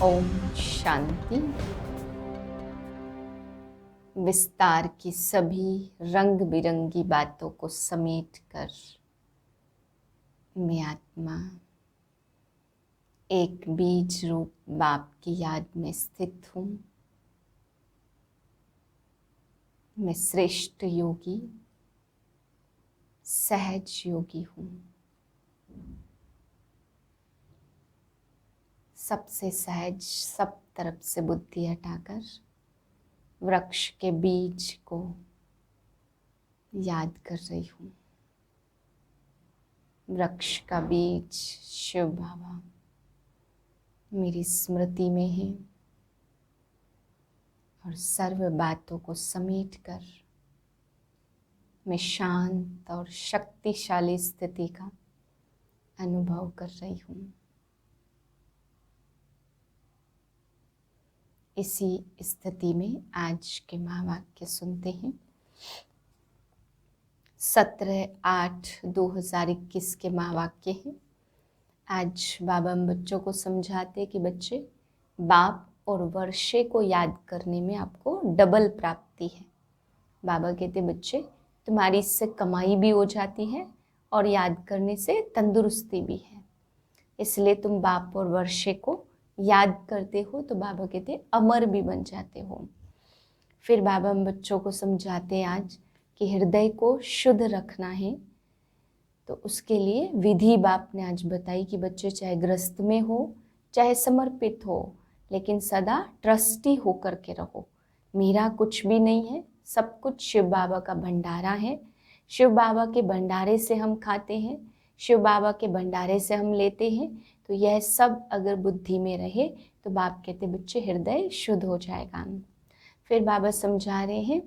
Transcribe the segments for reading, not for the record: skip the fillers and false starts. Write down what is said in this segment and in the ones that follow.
ओम शांति। विस्तार की सभी रंग बिरंगी बातों को समेट कर मैं आत्मा एक बीज रूप बाप की याद में स्थित हूँ। मैं श्रेष्ठ योगी, सहज योगी हूँ। सबसे सहज, सब तरफ से बुद्धि हटाकर वृक्ष के बीज को याद कर रही हूँ। वृक्ष का बीज शिव बाबा मेरी स्मृति में है और सर्व बातों को समेट कर मैं शांत और शक्तिशाली स्थिति का अनुभव कर रही हूँ। इसी स्थिति में आज के महावाक्य सुनते हैं। 17/8/2021 के महावाक्य हैं। आज बाबा हम बच्चों को समझाते कि बच्चे, बाप और वर्षे को याद करने में आपको डबल प्राप्ति है। बाबा कहते बच्चे, तुम्हारी इससे कमाई भी हो जाती है और याद करने से तंदुरुस्ती भी है। इसलिए तुम बाप और वर्षे को याद करते हो तो बाबा कहते अमर भी बन जाते हो। फिर बाबा हम बच्चों को समझाते आज कि हृदय को शुद्ध रखना है, तो उसके लिए विधि बाप ने आज बताई कि बच्चे चाहे ग्रस्त में हो चाहे समर्पित हो, लेकिन सदा ट्रस्टी होकर के रहो। मेरा कुछ भी नहीं है, सब कुछ शिव बाबा का भंडारा है। शिव बाबा के भंडारे से हम खाते हैं, शिव बाबा के भंडारे से हम लेते हैं। तो यह सब अगर बुद्धि में रहे तो बाप कहते बच्चे हृदय शुद्ध हो जाएगा। फिर बाबा समझा रहे हैं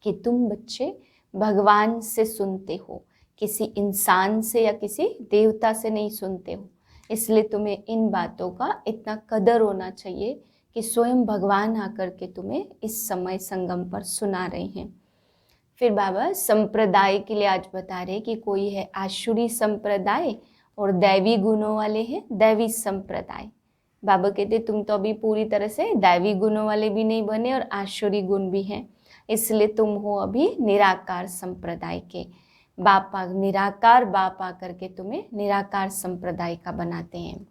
कि तुम बच्चे भगवान से सुनते हो, किसी इंसान से या किसी देवता से नहीं सुनते हो। इसलिए तुम्हें इन बातों का इतना कदर होना चाहिए कि स्वयं भगवान आकर के तुम्हें इस समय संगम पर सुना रहे हैं। फिर बाबा संप्रदाय के लिए आज बता रहे कि कोई है आसुरी संप्रदाय और दैवी गुणों वाले हैं दैवी संप्रदाय। बाबा कहते तुम तो अभी पूरी तरह से दैवी गुणों वाले भी नहीं बने और आसुरी गुण भी हैं, इसलिए तुम हो अभी निराकार संप्रदाय के। बापा निराकार बाप आकर के तुम्हें निराकार संप्रदाय का बनाते हैं।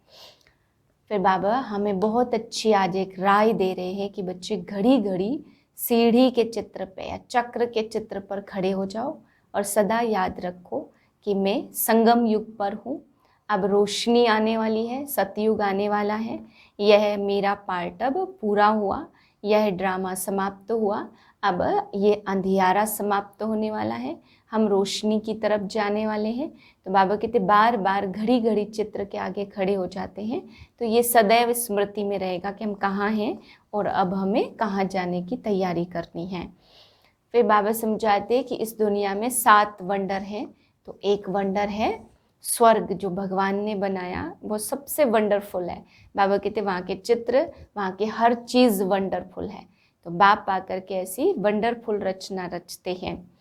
फिर बाबा हमें बहुत अच्छी आज एक राय दे रहे हैं कि बच्चे घड़ी घड़ी सीढ़ी के चित्र पे या चक्र के चित्र पर खड़े हो जाओ और सदा याद रखो कि मैं संगम युग पर हूँ। अब रोशनी आने वाली है, सतयुग आने वाला है। यह मेरा पार्ट अब पूरा हुआ, यह ड्रामा समाप्त हुआ। अब ये अंधियारा समाप्त होने वाला है, हम रोशनी की तरफ जाने वाले हैं। तो बाबा कहते बार बार घड़ी घड़ी चित्र के आगे खड़े हो जाते हैं, तो ये सदैव स्मृति में रहेगा कि हम कहाँ हैं और अब हमें कहाँ जाने की तैयारी करनी है। फिर बाबा समझाते हैं कि इस दुनिया में 7 वंडर हैं। तो एक वंडर है स्वर्ग जो भगवान ने बनाया, वो सबसे वंडरफुल है। बाबा कहते वहाँ के चित्र, वहाँ के हर चीज़ वंडरफुल है। तो बाप आकर के ऐसी वंडरफुल रचना रचते हैं।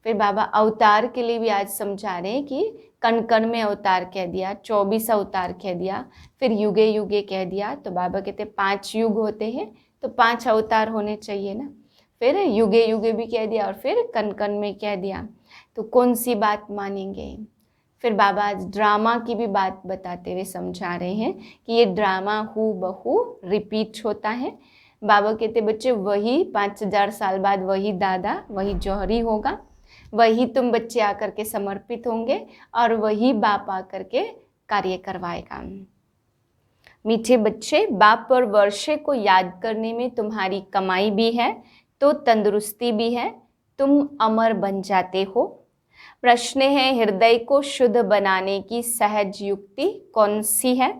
फिर बाबा अवतार के लिए भी आज समझा रहे हैं कि कण कण में अवतार कह दिया, 24 अवतार कह दिया, फिर युगे युगे कह दिया। तो बाबा कहते 5 युग होते हैं तो 5 अवतार होने चाहिए ना। फिर युगे युगे भी कह दिया और फिर कण कण में कह दिया, तो कौन सी बात मानेंगे। फिर बाबा आज ड्रामा की भी बात बताते हुए समझा रहे हैं कि ये ड्रामा हू बहू रिपीट होता है। बाबा कहते बच्चे वही 5000 साल बाद वही दादा, वही जौहरी होगा, वही तुम बच्चे आकर के समर्पित होंगे और वही बाप आकर के कार्य करवाएगा। मीठे बच्चे, बाप और वर्षे को याद करने में तुम्हारी कमाई भी है तो तंदुरुस्ती भी है, तुम अमर बन जाते हो। प्रश्न है हृदय को शुद्ध बनाने की सहज युक्ति कौन सी है।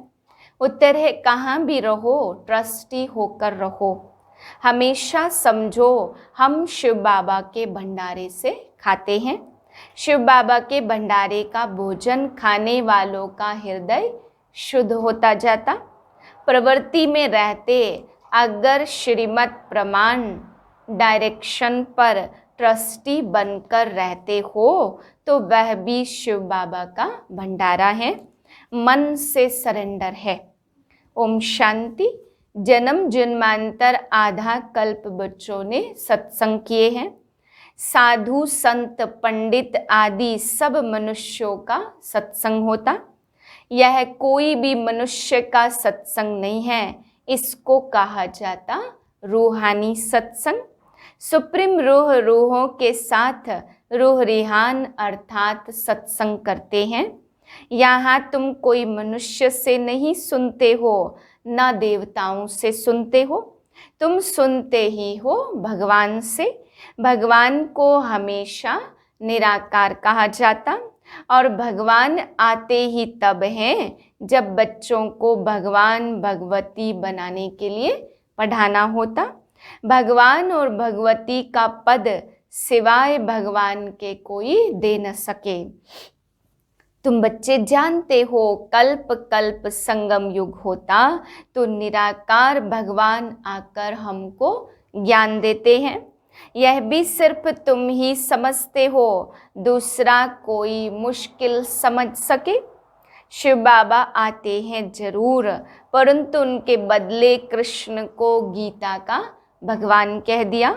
उत्तर है कहाँ भी रहो ट्रस्टी होकर रहो। हमेशा समझो हम शिव बाबा के भंडारे से खाते हैं। शिव बाबा के भंडारे का भोजन खाने वालों का हृदय शुद्ध होता जाता। प्रवृत्ति में रहते अगर श्रीमत प्रमाण डायरेक्शन पर ट्रस्टी बनकर रहते हो तो वह भी शिव बाबा का भंडारा है। मन से सरेंडर है, ओम शांति। जन्म जन्मांतर आधा कल्प बच्चों ने सत्संग किए हैं। साधु संत पंडित आदि सब मनुष्यों का सत्संग होता। यह कोई भी मनुष्य का सत्संग नहीं है, इसको कहा जाता रूहानी सत्संग। सुप्रीम रूह रूहों के साथ रूह रिहान अर्थात सत्संग करते हैं। यहाँ तुम कोई मनुष्य से नहीं सुनते हो, न देवताओं से सुनते हो, तुम सुनते ही हो भगवान से। भगवान को हमेशा निराकार कहा जाता और भगवान आते ही तब हैं जब बच्चों को भगवान भगवती बनाने के लिए पढ़ाना होता। भगवान और भगवती का पद सिवाय भगवान के कोई दे न सके। तुम बच्चे जानते हो कल्प कल्प संगम युग होता तो निराकार भगवान आकर हमको ज्ञान देते हैं। यह भी सिर्फ तुम ही समझते हो, दूसरा कोई मुश्किल समझ सके। शिव बाबा आते हैं जरूर, परंतु उनके बदले कृष्ण को गीता का भगवान कह दिया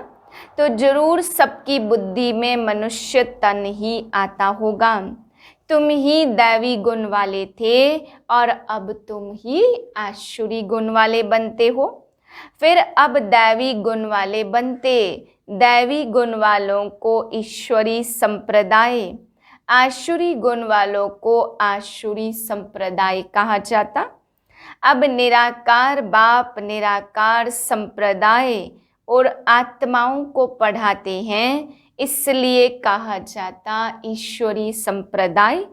तो जरूर सबकी बुद्धि में मनुष्य तन ही आता होगा। तुम ही दैवी गुण वाले थे और अब तुम ही आसुरी गुण वाले बनते हो, फिर अब दैवी गुण वाले बनते। दैवी गुण वालों को ईश्वरी संप्रदाय, आसुरी गुण वालों को आसुरी संप्रदाय कहा जाता। अब निराकार बाप निराकार संप्रदाय और आत्माओं को पढ़ाते हैं, इसलिए कहा जाता ईश्वरी संप्रदाय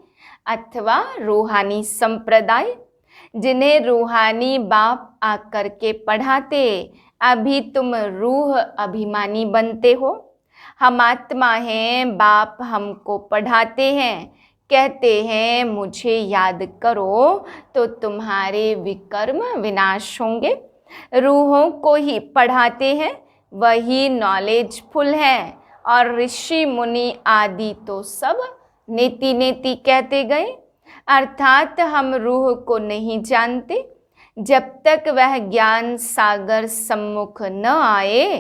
अथवा रूहानी संप्रदाय, जिन्हें रूहानी बाप आकर के पढ़ाते। अभी तुम रूह अभिमानी बनते हो। हम आत्मा हैं, बाप हमको पढ़ाते हैं, कहते हैं मुझे याद करो तो तुम्हारे विकर्म विनाश होंगे। रूहों को ही पढ़ाते हैं, वही नॉलेजफुल है और ऋषि मुनि आदि तो सब नेति नेति कहते गए। अर्थात हम रूह को नहीं जानते। जब तक वह ज्ञान सागर सम्मुख न आए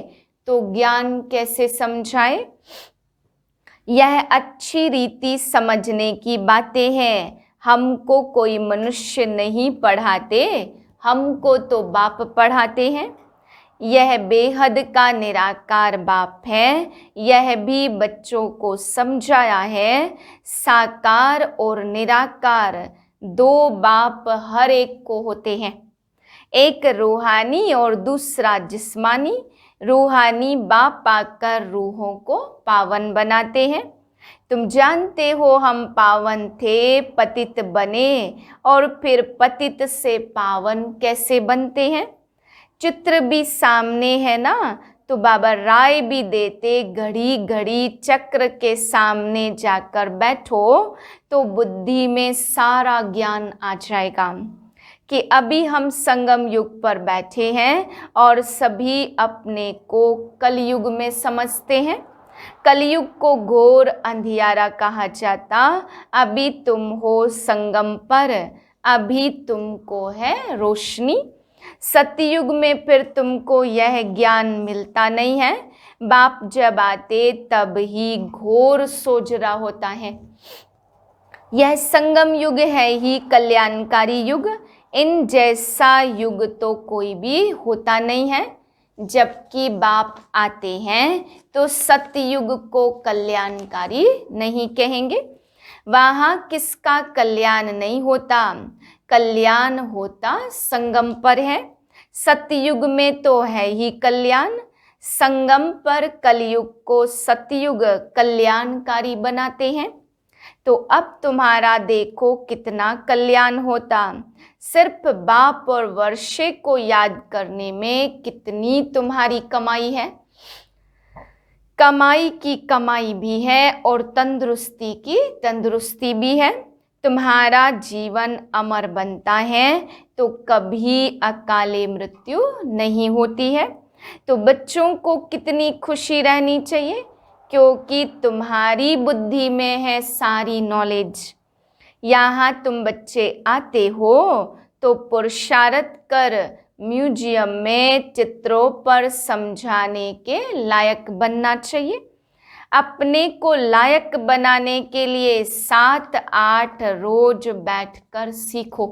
तो ज्ञान कैसे समझाए। यह अच्छी रीति समझने की बातें हैं। हमको कोई मनुष्य नहीं पढ़ाते, हमको तो बाप पढ़ाते हैं। यह बेहद का निराकार बाप है। यह भी बच्चों को समझाया है। साकार और निराकार दो बाप हर एक को होते हैं, एक रूहानी और दूसरा जिस्मानी। रूहानी बाप आकर रूहों को पावन बनाते हैं। तुम जानते हो हम पावन थे, पतित बने और फिर पतित से पावन कैसे बनते हैं। चित्र भी सामने है ना, तो बाबा राय भी देते, घड़ी घड़ी चक्र के सामने जाकर बैठो तो बुद्धि में सारा ज्ञान आ जाएगा कि अभी हम संगम युग पर बैठे हैं और सभी अपने को कलयुग में समझते हैं। कलयुग को घोर अंधियारा कहा जाता। अभी तुम हो संगम पर, अभी तुमको है रोशनी। सतयुग में फिर तुमको यह ज्ञान मिलता नहीं है। बाप जब आते तब ही घोर सोजरा होता है। यह संगम युग है ही कल्याणकारी युग। इन जैसा युग तो कोई भी होता नहीं है। जबकि बाप आते हैं तो सतयुग को कल्याणकारी नहीं कहेंगे। वहाँ किसका कल्याण नहीं होता, कल्याण होता संगम पर है। सतयुग में तो है ही कल्याण, संगम पर कलयुग को सतयुग कल्याणकारी बनाते हैं। तो अब तुम्हारा देखो कितना कल्याण होता। सिर्फ बाप और वर्षे को याद करने में कितनी तुम्हारी कमाई है। कमाई की कमाई भी है और तंदुरुस्ती की तंदुरुस्ती भी है। तुम्हारा जीवन अमर बनता है तो कभी अकाले मृत्यु नहीं होती है। तो बच्चों को कितनी खुशी रहनी चाहिए, क्योंकि तुम्हारी बुद्धि में है सारी नॉलेज। यहाँ तुम बच्चे आते हो तो पुरुषार्थ कर म्यूजियम में चित्रों पर समझाने के लायक बनना चाहिए। अपने को लायक बनाने के लिए 7-8 रोज बैठकर सीखो।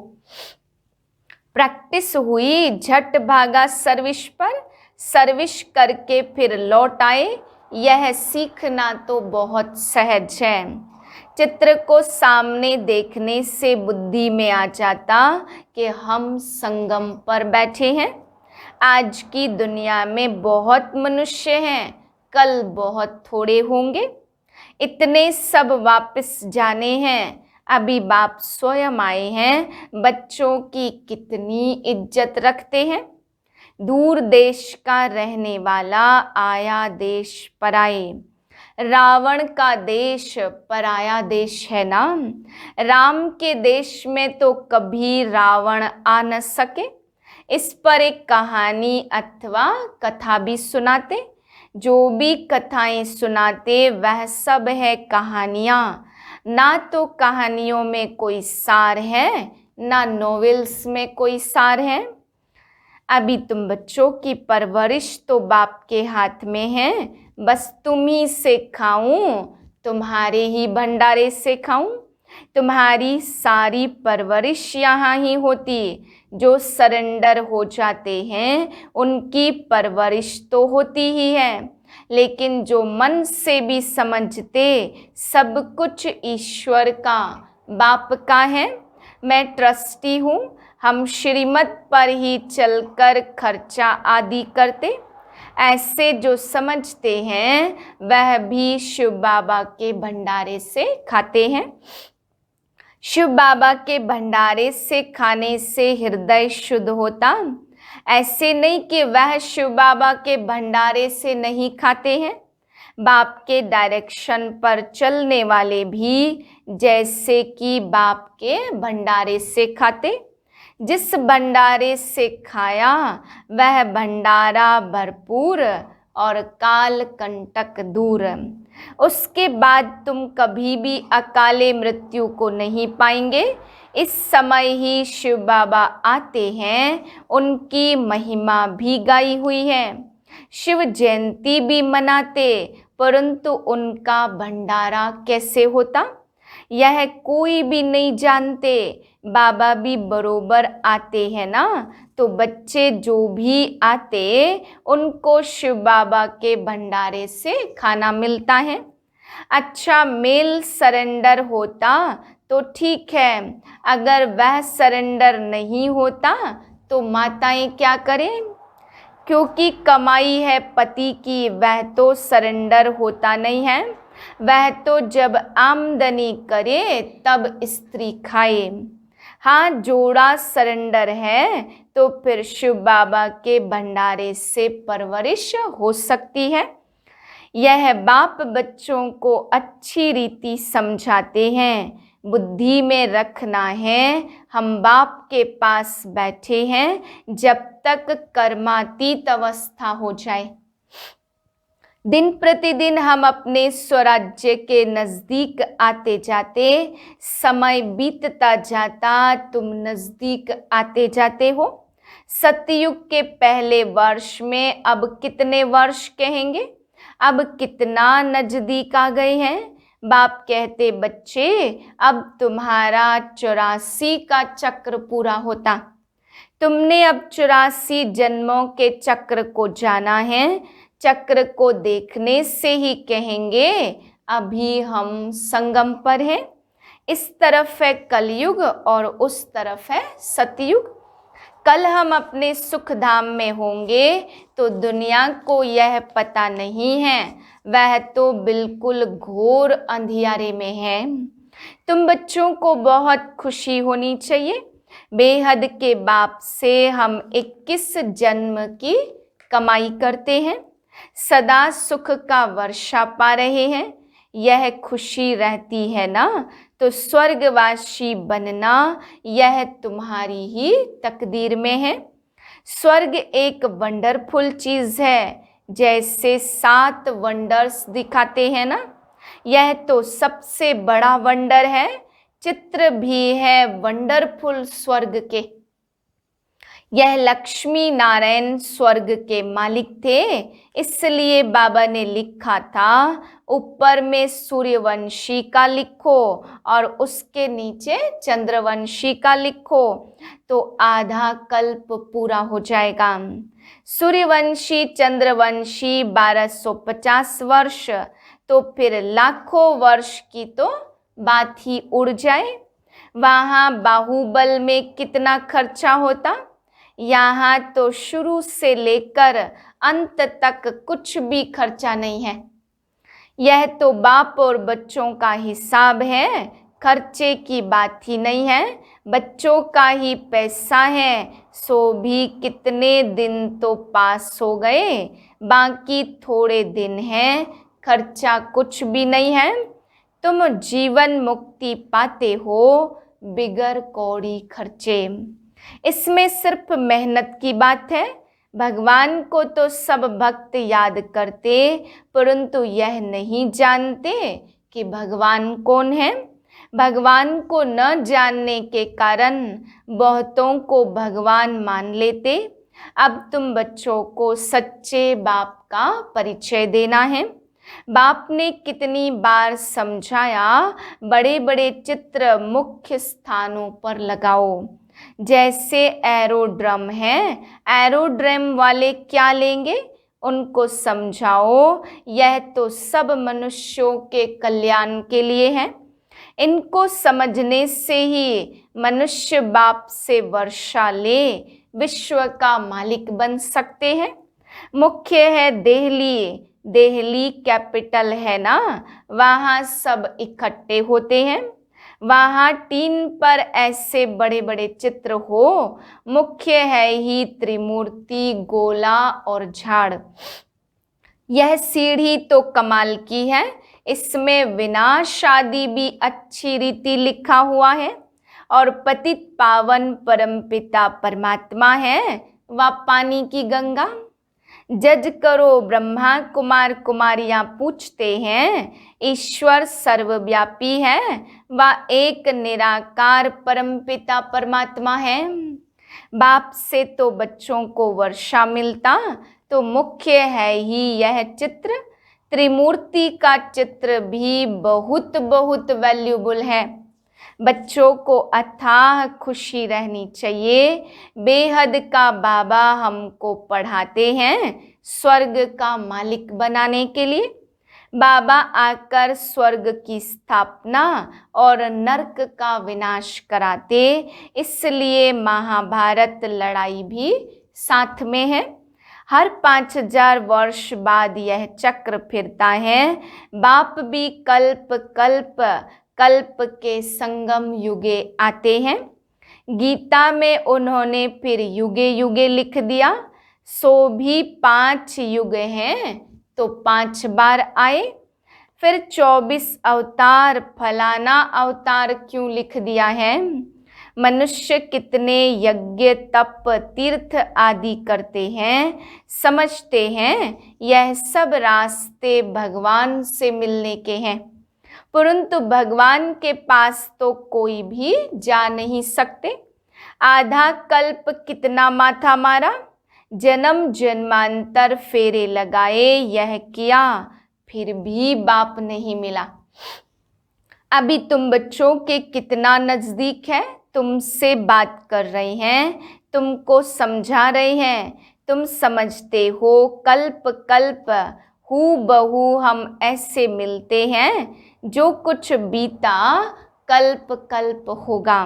प्रैक्टिस हुई, झट भागा सर्विस पर, सर्विस करके फिर लौट आए। यह सीखना तो बहुत सहज है। चित्र को सामने देखने से बुद्धि में आ जाता कि हम संगम पर बैठे हैं। आज की दुनिया में बहुत मनुष्य हैं, कल बहुत थोड़े होंगे। इतने सब वापस जाने हैं। अभी बाप स्वयं आए हैं, बच्चों की कितनी इज्जत रखते हैं। दूर देश का रहने वाला आया देश पराए। रावण का देश पराया देश है ना। राम के देश में तो कभी रावण आ न सके। इस पर एक कहानी अथवा कथा भी सुनाते। जो भी कथाएं सुनाते वह सब है कहानियाँ। ना तो कहानियों में कोई सार है, ना नॉवेल्स में कोई सार है। अभी तुम बच्चों की परवरिश तो बाप के हाथ में है। बस तुम ही से खाऊं, तुम्हारे ही भंडारे से खाऊं। तुम्हारी सारी परवरिश यहाँ ही होती। जो सरेंडर हो जाते हैं उनकी परवरिश तो होती ही है। लेकिन जो मन से भी समझते सब कुछ ईश्वर का, बाप का है। मैं ट्रस्टी हूँ। हम श्रीमत पर ही चलकर खर्चा आदि करते। ऐसे जो समझते हैं वह भी शिव बाबा के भंडारे से खाते हैं। शिव बाबा के भंडारे से खाने से हृदय शुद्ध होता। ऐसे नहीं कि वह शिव बाबा के भंडारे से नहीं खाते हैं। बाप के डायरेक्शन पर चलने वाले भी जैसे कि बाप के भंडारे से खाते। जिस भंडारे से खाया वह भंडारा भरपूर और काल कंटक दूर। उसके बाद तुम कभी भी अकाले मृत्यु को नहीं पाएंगे। इस समय ही शिव बाबा आते हैं, उनकी महिमा भी गाई हुई है। शिव जयंती भी मनाते, परंतु उनका भंडारा कैसे होता यह कोई भी नहीं जानते। बाबा भी बरोबर आते हैं ना, तो बच्चे जो भी आते उनको शिव बाबा के भंडारे से खाना मिलता है। अच्छा मेल सरेंडर होता तो ठीक है, अगर वह सरेंडर नहीं होता तो माताएं क्या करें। क्योंकि कमाई है पति की, वह तो सरेंडर होता नहीं है। वह तो जब आमदनी करे तब स्त्री खाए। हाँ जोड़ा सरेंडर है तो फिर शिव बाबा के भंडारे से परवरिश हो सकती है। यह बाप बच्चों को अच्छी रीति समझाते हैं। बुद्धि में रखना है, हम बाप के पास बैठे हैं जब तक कर्मातीत अवस्था हो जाए। दिन प्रतिदिन हम अपने स्वराज्य के नजदीक आते जाते, समय बीतता जाता, तुम नजदीक आते जाते हो। सतयुग के पहले वर्ष में अब कितने वर्ष कहेंगे, अब कितना नजदीक आ गए हैं। बाप कहते बच्चे अब तुम्हारा 84 का चक्र पूरा होता। तुमने अब 84 जन्मों के चक्र को जाना है। चक्र को देखने से ही कहेंगे अभी हम संगम पर हैं। इस तरफ है कलयुग और उस तरफ है सतयुग। कल हम अपने सुख धाम में होंगे तो दुनिया को यह पता नहीं है, वह तो बिल्कुल घोर अंधियारे में है। तुम बच्चों को बहुत खुशी होनी चाहिए। बेहद के बाप से हम 21 जन्म की कमाई करते हैं, सदा सुख का वर्षा पा रहे हैं। यह खुशी रहती है ना, तो स्वर्गवासी बनना यह तुम्हारी ही तकदीर में है। स्वर्ग एक वंडरफुल चीज़ है, जैसे 7 वंडर्स दिखाते हैं ना, यह तो सबसे बड़ा वंडर है। चित्र भी है वंडरफुल स्वर्ग के। यह लक्ष्मी नारायण स्वर्ग के मालिक थे, इसलिए बाबा ने लिखा था ऊपर में सूर्यवंशी का लिखो और उसके नीचे चंद्रवंशी का लिखो, तो आधा कल्प पूरा हो जाएगा। सूर्यवंशी चंद्रवंशी 1250 वर्ष, तो फिर लाखों वर्ष की तो बात ही उड़ जाए। वहां बाहुबल में कितना खर्चा होता, यहाँ तो शुरू से लेकर अंत तक कुछ भी खर्चा नहीं है। यह तो बाप और बच्चों का हिसाब है, खर्चे की बात ही नहीं है। बच्चों का ही पैसा है, सो भी कितने दिन तो पास हो गए, बाकी थोड़े दिन हैं, खर्चा कुछ भी नहीं है। तुम जीवन मुक्ति पाते हो बिगर कौड़ी खर्चे। इसमें सिर्फ मेहनत की बात है। भगवान को तो सब भक्त याद करते, परंतु यह नहीं जानते कि भगवान कौन है। भगवान को न जानने के कारण बहुतों को भगवान मान लेते। अब तुम बच्चों को सच्चे बाप का परिचय देना है। बाप ने कितनी बार समझाया, बड़े बड़े चित्र मुख्य स्थानों पर लगाओ। जैसे एरोड्रम है, एरोड्रम वाले क्या लेंगे, उनको समझाओ यह तो सब मनुष्यों के कल्याण के लिए है। इनको समझने से ही मनुष्य बाप से वर्षा ले विश्व का मालिक बन सकते हैं। मुख्य है दिल्ली, दिल्ली कैपिटल है ना, वहाँ सब इकट्ठे होते हैं। वहाँ टीन पर ऐसे बड़े बड़े चित्र हो, मुख्य है ही त्रिमूर्ति, गोला और झाड़। यह सीढ़ी तो कमाल की है, इसमें विनाश आदि भी अच्छी रीति लिखा हुआ है। और पतित पावन परमपिता परमात्मा है, वह पानी की गंगा। जज करो ब्रह्मा कुमार कुमारियां पूछते हैं, ईश्वर सर्वव्यापी है, वह एक निराकार परमपिता परमात्मा है। बाप से तो बच्चों को वर्षा मिलता, तो मुख्य है ही यह चित्र। त्रिमूर्ति का चित्र भी बहुत बहुत वैल्यूबल है। बच्चों को अथाह खुशी रहनी चाहिए। बेहद का बाबा हमको पढ़ाते हैं स्वर्ग का मालिक बनाने के लिए। बाबा आकर स्वर्ग की स्थापना और नरक का विनाश कराते, इसलिए महाभारत लड़ाई भी साथ में है। हर 5000 वर्ष बाद यह चक्र फिरता है। बाप भी कल्प कल्प कल्प के संगम युगे आते हैं। गीता में उन्होंने फिर युगे युगे लिख दिया, सो भी 5 युग हैं तो 5 बार आए। फिर 24 अवतार, फलाना अवतार क्यों लिख दिया है। मनुष्य कितने यज्ञ तप तीर्थ आदि करते हैं, समझते हैं यह सब रास्ते भगवान से मिलने के हैं, परंतु भगवान के पास तो कोई भी जा नहीं सकते। आधा कल्प कितना माथा मारा, जन्म जन्मांतर फेरे लगाए, यह किया, फिर भी बाप नहीं मिला। अभी तुम बच्चों के कितना नजदीक है, तुमसे बात कर रहे हैं, तुमको समझा रहे हैं, तुम समझते हो। कल्प कल्प हू बहू हम ऐसे मिलते हैं, जो कुछ बीता कल्प कल्प होगा,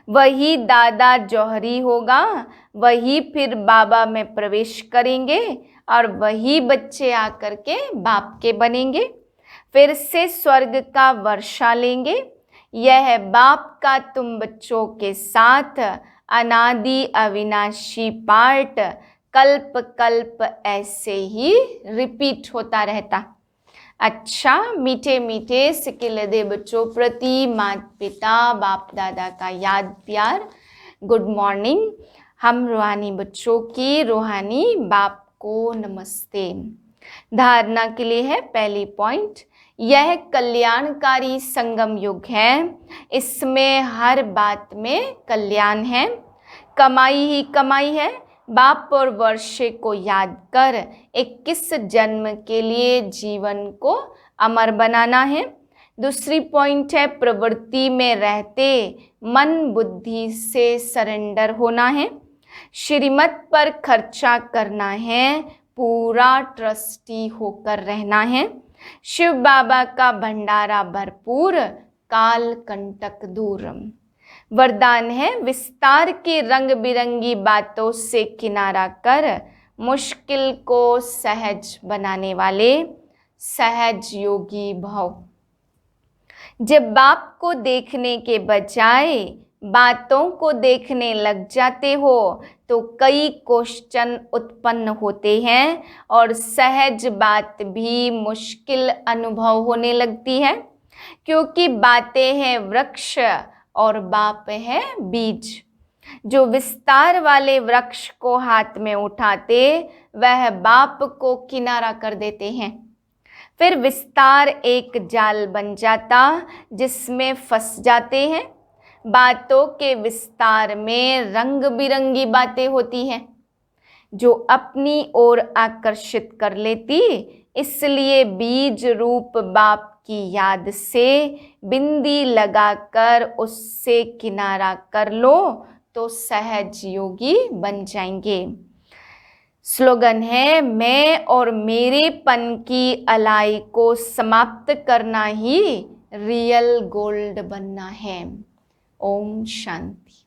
वही दादा जौहरी होगा, वही फिर बाबा में प्रवेश करेंगे और वही बच्चे आकर के बाप के बनेंगे, फिर से स्वर्ग का वर्षा लेंगे। यह बाप का तुम बच्चों के साथ अनादि अविनाशी पाठ कल्प कल्प ऐसे ही रिपीट होता रहता। अच्छा, मीठे मीठे सिकिलदे बच्चों प्रति माता पिता बाप दादा का याद प्यार, गुड मॉर्निंग। हम रूहानी बच्चों की रूहानी बाप को नमस्ते। धारणा के लिए है पहली पॉइंट, यह कल्याणकारी संगम युग है, इसमें हर बात में कल्याण है। कमाई ही कमाई है। बाप और वर्षे को याद कर 21 जन्म के लिए जीवन को अमर बनाना है। दूसरी पॉइंट है प्रवृत्ति में रहते मन बुद्धि से सरेंडर होना है। श्रीमत पर खर्चा करना है, पूरा ट्रस्टी होकर रहना है। शिव बाबा का भंडारा भरपूर, काल कंटक दूर। वरदान है विस्तार की रंग बिरंगी बातों से किनारा कर मुश्किल को सहज बनाने वाले सहज योगी भव। जब बाप को देखने के बजाय बातों को देखने लग जाते हो तो कई क्वेश्चन उत्पन्न होते हैं और सहज बात भी मुश्किल अनुभव होने लगती है, क्योंकि बातें हैं वृक्ष और बाप है बीज। जो विस्तार वाले वृक्ष को हाथ में उठाते वह बाप को किनारा कर देते हैं। फिर विस्तार एक जाल बन जाता जिसमें फंस जाते हैं। बातों के विस्तार में रंग बिरंगी बातें होती हैं जो अपनी ओर आकर्षित कर लेती, इसलिए बीज रूप बाप की याद से बिंदी लगाकर उससे किनारा कर लो तो सहज योगी बन जाएंगे। स्लोगन है मैं और मेरेपन की अलाई को समाप्त करना ही रियल गोल्ड बनना है। ओम शांति।